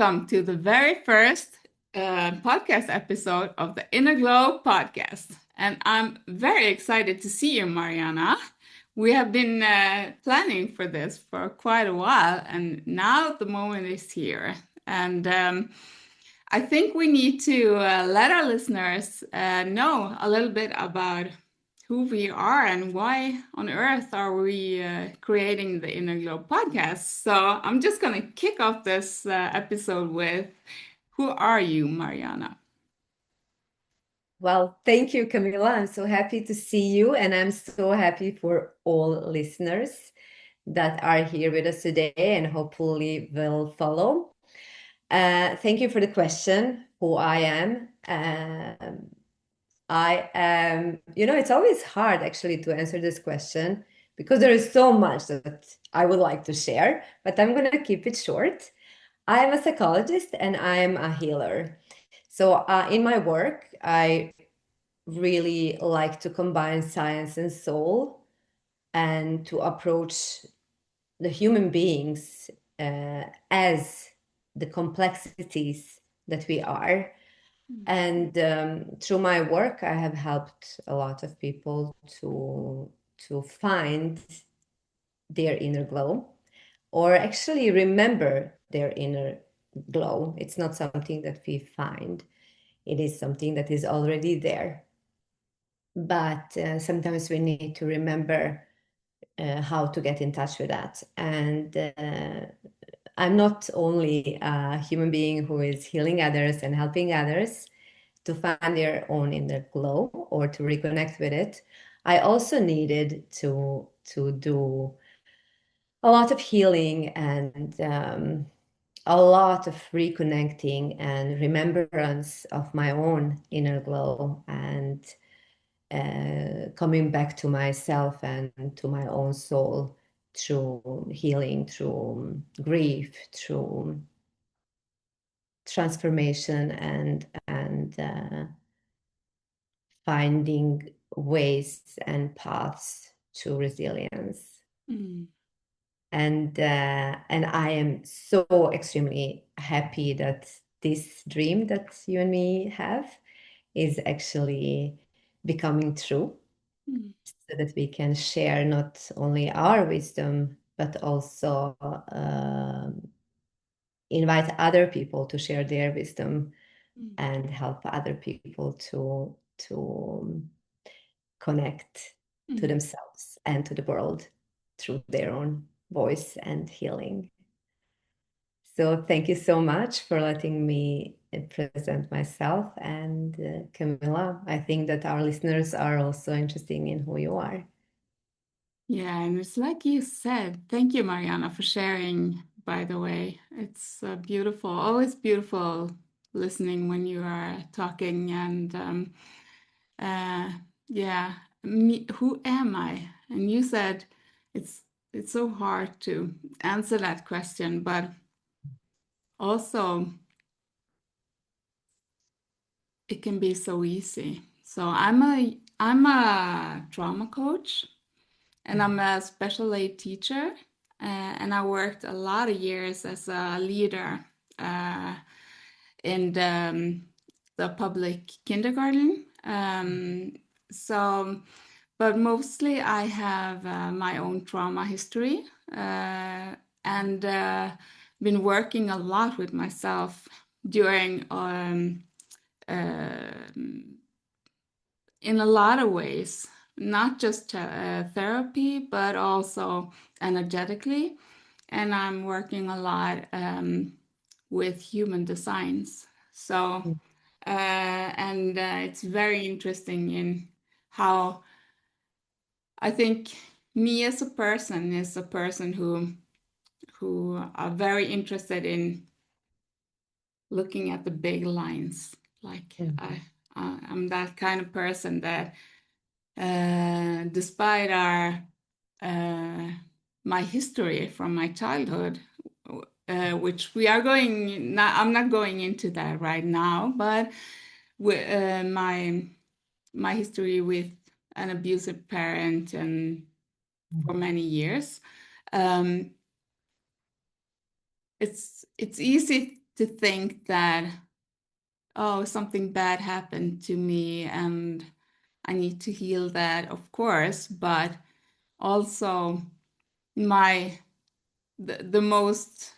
welcome to the very first podcast episode of the Inner Glow podcast. And I'm very excited to see you, Mariana. We have been planning for this for quite a while, and now the moment is here. And I think we need to let our listeners know a little bit about who we are and why on earth are we creating the Inner Glow podcast. So I'm just going to kick off this episode with, who are you, Mariana? Well, thank you, Camilla. I'm so happy to see you, and I'm so happy for all listeners that are here with us today and hopefully will follow. Thank you for the question, who I am. I am, it's always hard actually to answer this question because there is so much that I would like to share, but I'm going to keep it short. I am a psychologist and I am a healer. So in my work, I really like to combine science and soul and to approach the human beings as the complexities that we are. And through my work, I have helped a lot of people to find their inner glow, or actually remember their inner glow. It's not something that we find; it is something that is already there. But sometimes we need to remember how to get in touch with that. And I'm not only a human being who is healing others and helping others to find their own inner glow or to reconnect with it. I also needed to do a lot of healing and a lot of reconnecting and remembrance of my own inner glow and coming back to myself and to my own soul through healing, through grief, through transformation, and finding ways and paths to resilience. Mm. And I am so extremely happy that this dream that you and me have is actually becoming true, Mm. so that we can share not only our wisdom, but also invite other people to share their wisdom Mm. and help other people to connect to Mm. themselves and to the world through their own voice and healing. So thank you so much for letting me present myself. And Camilla, I think that our listeners are also interested in who you are. Yeah, and it's like you said, thank you, Mariana, for sharing, by the way. It's beautiful, always beautiful listening when you are talking. And uh, yeah, who am I? And you said it's it's so hard to answer that question, but also it can be so easy. So I'm a trauma coach, and I'm a special aid teacher, and I worked a lot of years as a leader uh, in the public kindergarten. So, but mostly I have my own trauma history, and been working a lot with myself during um, in a lot of ways, not just therapy, but also energetically. And I'm working a lot with human designs. So, and it's very interesting in how I think me as a person is a person who are very interested in looking at the big lines. Like Mhm. I'm that kind of person that despite our uh, my history from my childhood, which we are going. I'm not going into that right now, but my history with an abusive parent and for many years, um, it's easy to think that, oh, something bad happened to me and I need to heal that, of course, but also my the most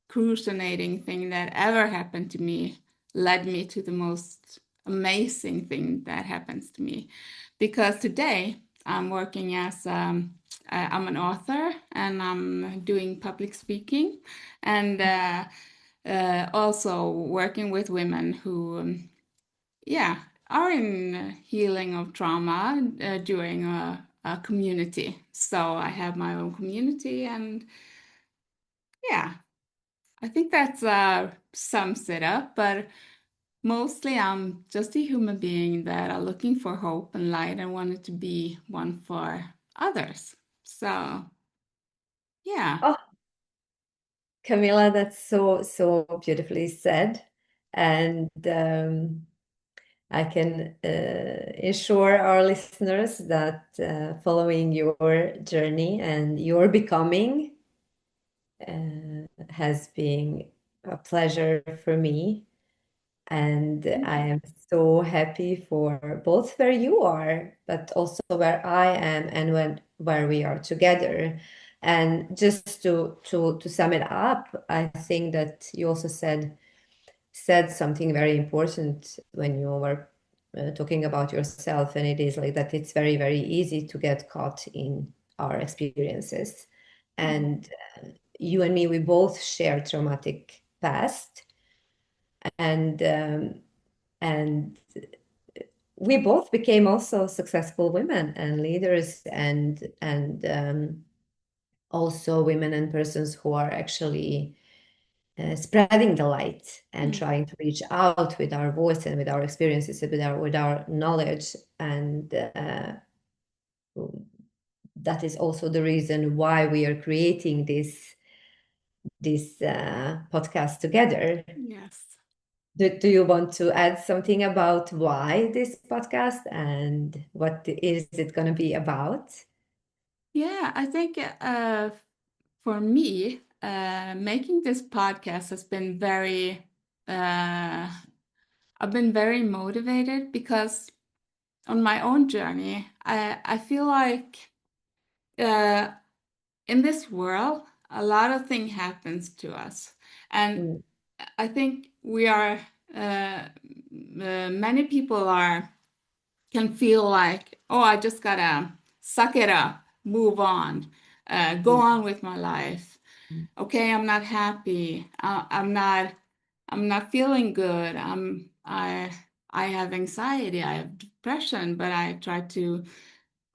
cruciating thing that ever happened to me led me to the most amazing thing that happens to me. Because today I'm working as I'm an author and I'm doing public speaking and also working with women who, yeah, are in healing of trauma during a community. So I have my own community and yeah, I think that sums it up, but mostly I'm just a human being that are looking for hope and light and wanted to be one for others. So, yeah. Oh, Camilla, that's so, so beautifully said. And I can assure our listeners that following your journey and your becoming has been a pleasure for me. And I am so happy for both where you are, but also where I am and where we are together. And just to sum it up, I think that you also said something very important when you were talking about yourself, and it is like that it's very, very easy to get caught in our experiences. And you and me, we both share traumatic past, and and we both became also successful women and leaders, and also women and persons who are actually spreading the light and Mm. trying to reach out with our voice and with our experiences and with our knowledge. And that is also the reason why we are creating this podcast together. Yes. Do you want to add something about why this podcast and what is it going to be about? Yeah, I think for me, making this podcast has been I've been very motivated because on my own journey, I feel like uh, in this world, a lot of thing happens to us, and Mm, I think we are many people are can feel like, oh, I just gotta suck it up, move on, go mm, on with my life. Okay, I'm not happy. I'm not feeling good. I have anxiety. I have depression, but I try to.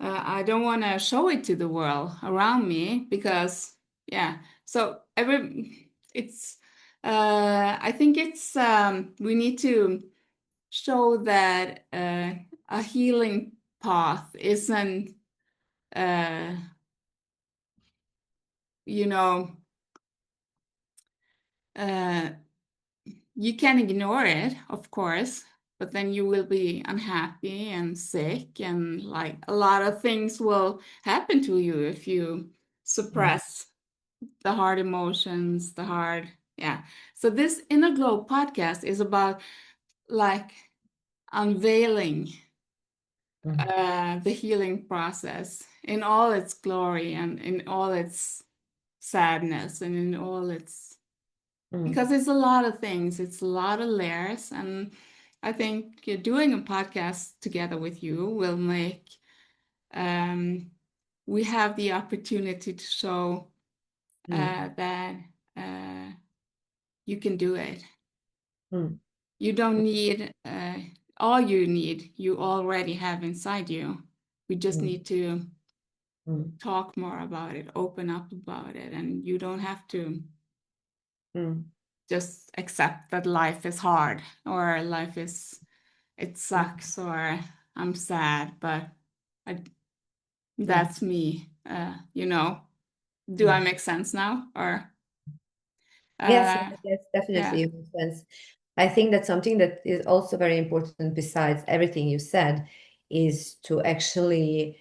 I don't want to show it to the world around me because, yeah. So it's. I think it's. We need to show that a healing path isn't, uh, you know, uh, you can ignore it, of course, but then you will be unhappy and sick, and like a lot of things will happen to you if you mm, suppress the hard emotions, the hard, yeah. So this Inner Glow podcast is about like unveiling mm, the healing process in all its glory and in all its sadness and in all its, mm, because it's a lot of things, it's a lot of layers. And I think doing a podcast together with you will make, um, we have the opportunity to show mm, that uh, you can do it. mm, You don't need all you need, you already have inside you. We just mm, need to mm, talk more about it, open up about it, and you don't have to mm, just accept that life is hard or it mm, sucks or I'm sad, but I, mm, that's me. Do I mm. make sense now? Or Yes, uh, yes, definitely yeah, it makes sense. I think that something that is also very important besides everything you said is to actually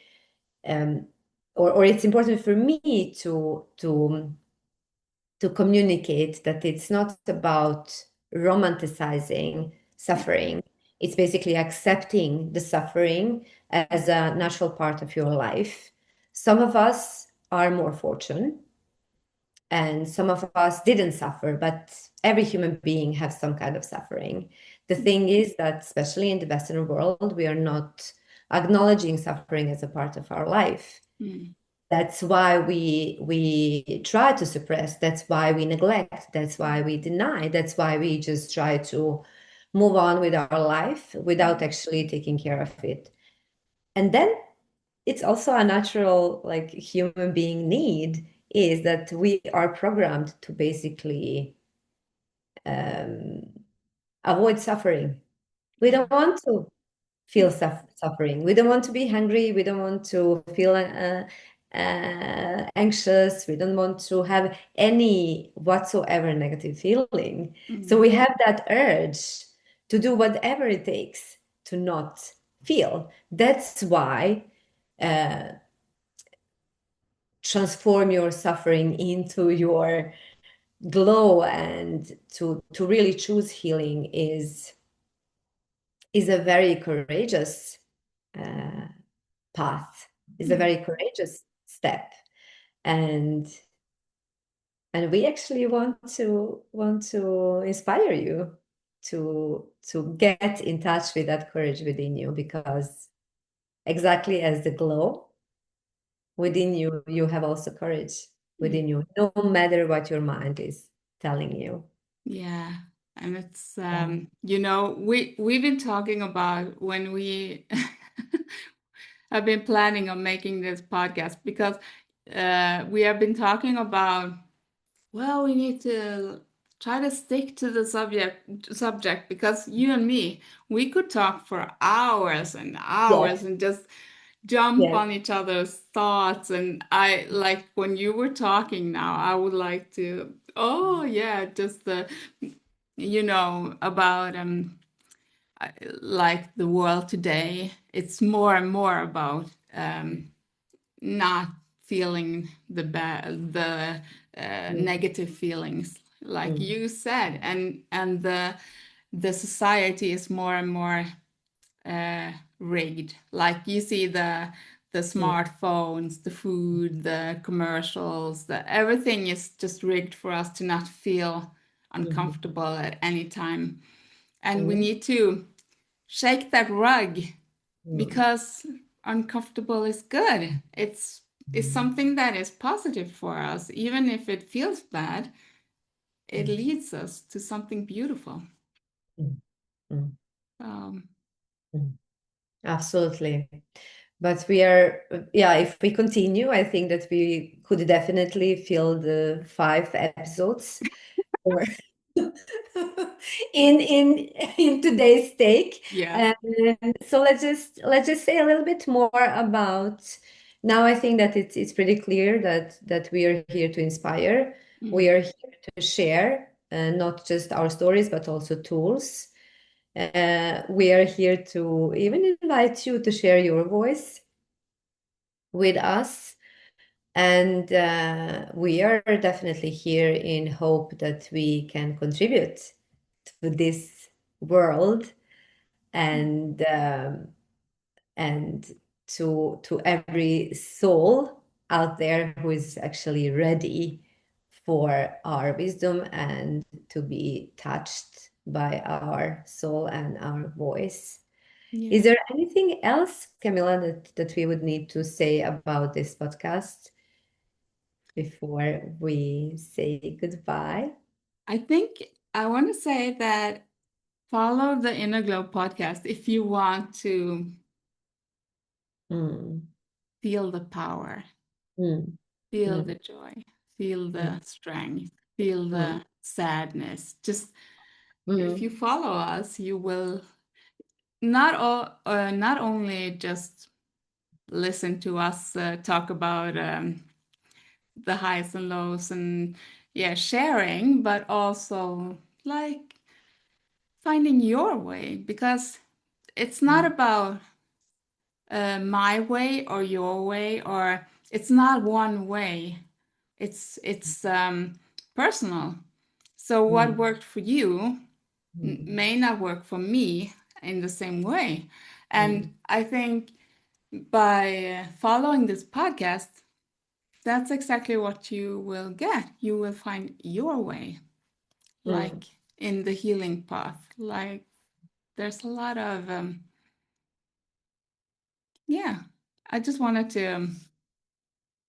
or it's important for me to to communicate that it's not about romanticizing suffering. It's basically accepting the suffering as a natural part of your life. Some of us are more fortunate and some of us didn't suffer, but every human being has some kind of suffering. The thing is that, especially in the Western world, we are not acknowledging suffering as a part of our life. Mm. That's why we try to suppress. That's why we neglect. That's why we deny. That's why we just try to move on with our life without actually taking care of it. And then it's also a natural, like, human being need is that we are programmed to basically um, avoid suffering. We Yeah. don't want to feel suffering. We don't want to be hungry. We don't want to feel anxious. We don't want to have any whatsoever negative feeling. So Mm. we have that urge to do whatever it takes to not feel. That's why uh, transform your suffering into your glow and to really choose healing is a very courageous uh, path, is a Mm. very courageous step, and we actually want to inspire you to get in touch with that courage within you, because exactly as the glow within you, you have also courage Mm. within you, no matter what your mind is telling you. Yeah. And it's Yeah. we've been talking about when we have been planning on making this podcast because we have been talking about, well, we need to try to stick to the subject because you and me, we could talk for hours and Yes. hours and just jump Yes. on each other's thoughts. And I like when you were talking now, I would like to, oh yeah, just about like the world today. It's more and more about not feeling the Mm, negative feelings, like mm, you said, and the society is more and more rigged. Like you see the mm, smartphones, the food, the commercials, the everything is just rigged for us to not feel mhm, uncomfortable at any time. And we mm, need to shake that rug mm, because uncomfortable is good. It's something that is positive for us. Even if it feels bad, it mm, leads us to something beautiful. mm, mm, Um, mm. Absolutely. But we are, yeah, if we continue, I think that we could definitely fill the 5 episodes or in in today's take. yeah. And so let's just say a little bit more about, now I think that it's pretty clear that we are here to inspire. We Mm. are here to share not just our stories but also tools. We are here to even invite you to share your voice with us. And we are definitely here in hope that we can contribute to this world, and and to every soul out there who is actually ready for our wisdom and to be touched by our soul and our voice. Is Yeah. there anything else, Camilla, that we would need to say about this podcast before we say goodbye? I think I want to say that follow the Inner Glow podcast if you want to Mm, feel the power, mm, feel mm, the joy, feel mm, the strength, feel mm, the sadness. Just if mm, you follow us, you will not only just listen to us talk about the highs and lows and yeah, sharing, but also like finding your way because it's not mm, about my way or your way, or it's not one way. It's personal. So what Mm, worked for you mm, may not work for me in the same way. And mm, I think by following this podcast, that's exactly what you will get. You will find your way, like mm. in the healing path. Like there's a lot of, yeah, I just wanted to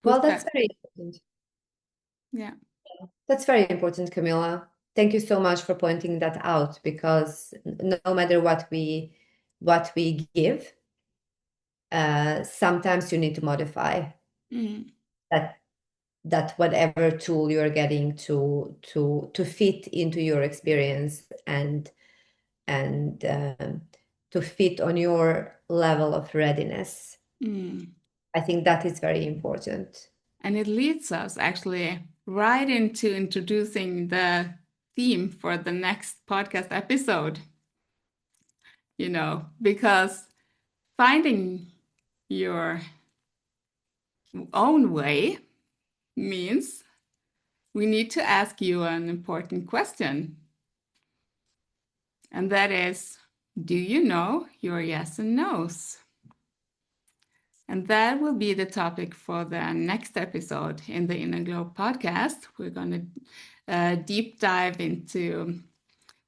Well, put that's that, very important. yeah. That's very important, Camilla. Thank you so much for pointing that out because no matter what we give, sometimes you need to modify Mm, that whatever tool you're getting to fit into your experience and to fit on your level of readiness. mm. I think that is very important. And it leads us actually right into introducing the theme for the next podcast episode, because finding your own way means we need to ask you an important question. And that is, do you know your yes and no's? And that will be the topic for the next episode in the Inner Glow podcast. We're going to deep dive into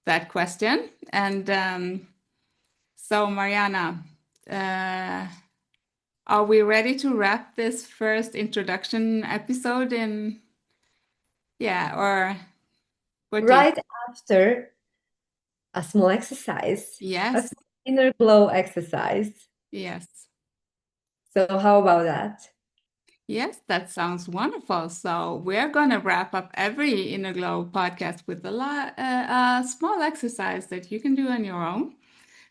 that question. And so, Mariana, uh, are we ready to wrap this first introduction episode in? Yeah, or what do you? Right after a small exercise, a Yes, small inner glow exercise. yes, So how about that? yes, that sounds wonderful. So we're going to wrap up every Inner Glow podcast with a small exercise that you can do on your own.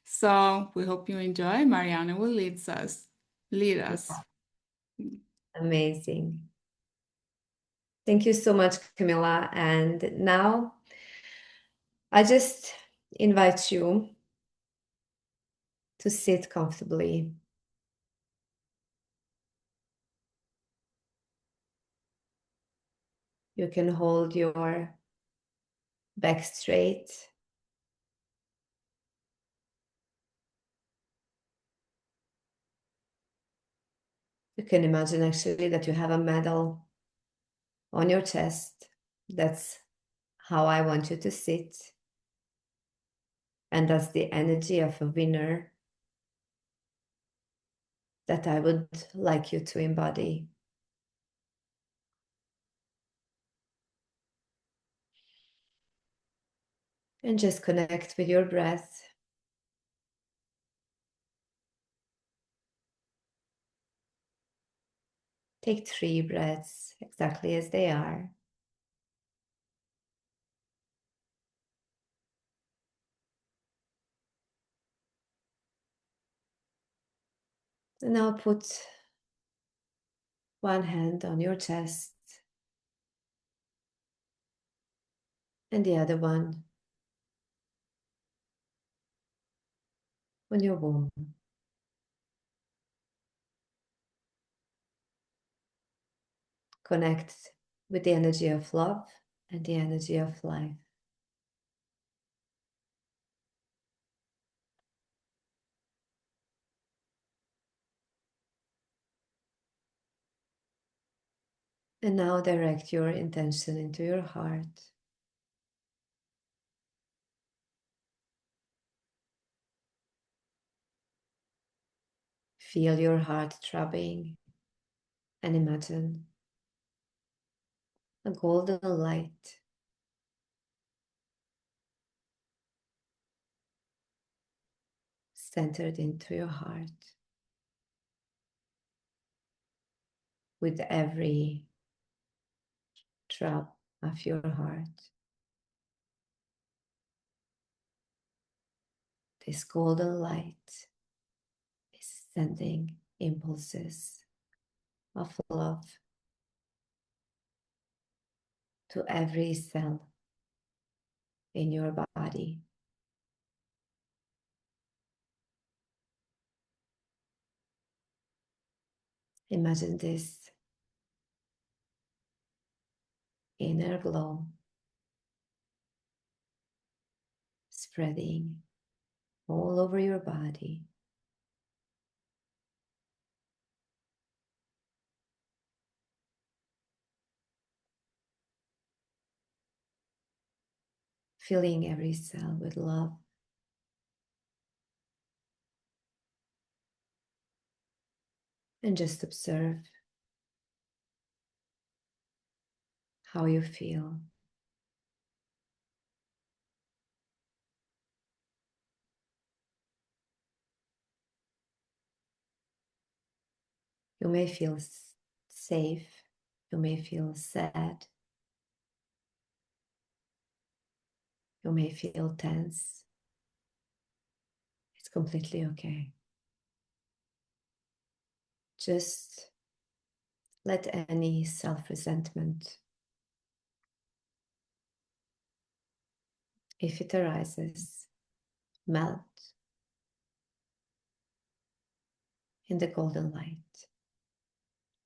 So we hope you enjoy. Mariana will lead us. Amazing. Thank you so much, Camilla. And now I just invite you to sit comfortably. You can hold your back straight. You can imagine actually that you have a medal on your chest. That's how I want you to sit. And that's the energy of a winner that I would like you to embody. And just connect with your breath. Take 3 breaths exactly as they are. And now put one hand on your chest and the other one on your womb. Connect with the energy of love and the energy of life. And now direct your intention into your heart. Feel your heart throbbing and imagine a golden light centered into your heart. With every throb of your heart, this golden light is sending impulses of love to every cell in your body. Imagine this inner glow spreading all over your body. Filling every cell with love. And just observe how you feel. You may feel safe. You may feel sad. You may feel tense. It's completely okay. Just let any self-resentment, if it arises, melt in the golden light.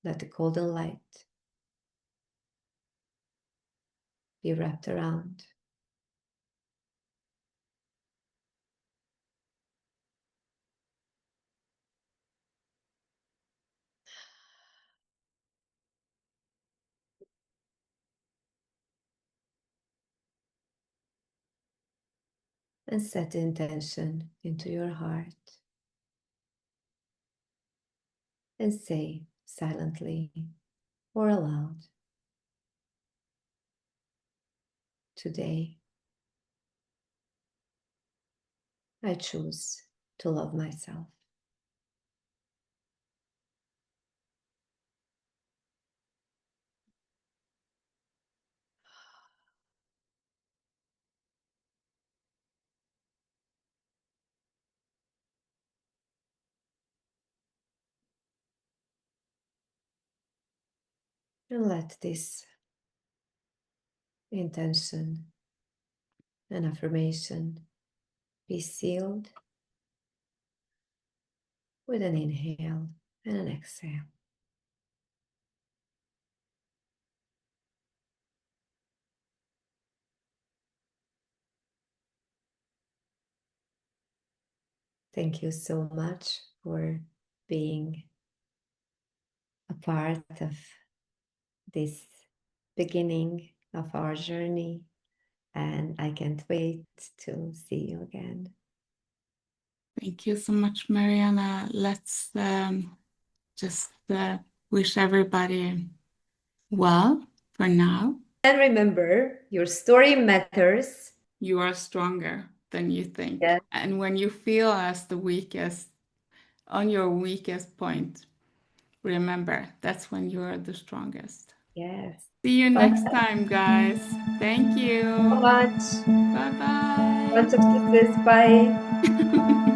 Let the golden light be wrapped around. And set the intention into your heart. And say silently or aloud, today I choose to love myself. And let this intention and affirmation be sealed with an inhale and an exhale. Thank you so much for being a part of this beginning of our journey, and I can't wait to see you again. Thank you so much, Mariana. Let's just wish everybody well for now. And remember, your story matters. You are stronger than you think. Yes. And when you feel as the weakest, on your weakest point, remember that's when you are the strongest. Yes. See you Bye next time, guys. Thank you. so much. Bye bye. Lots of kisses. Bye.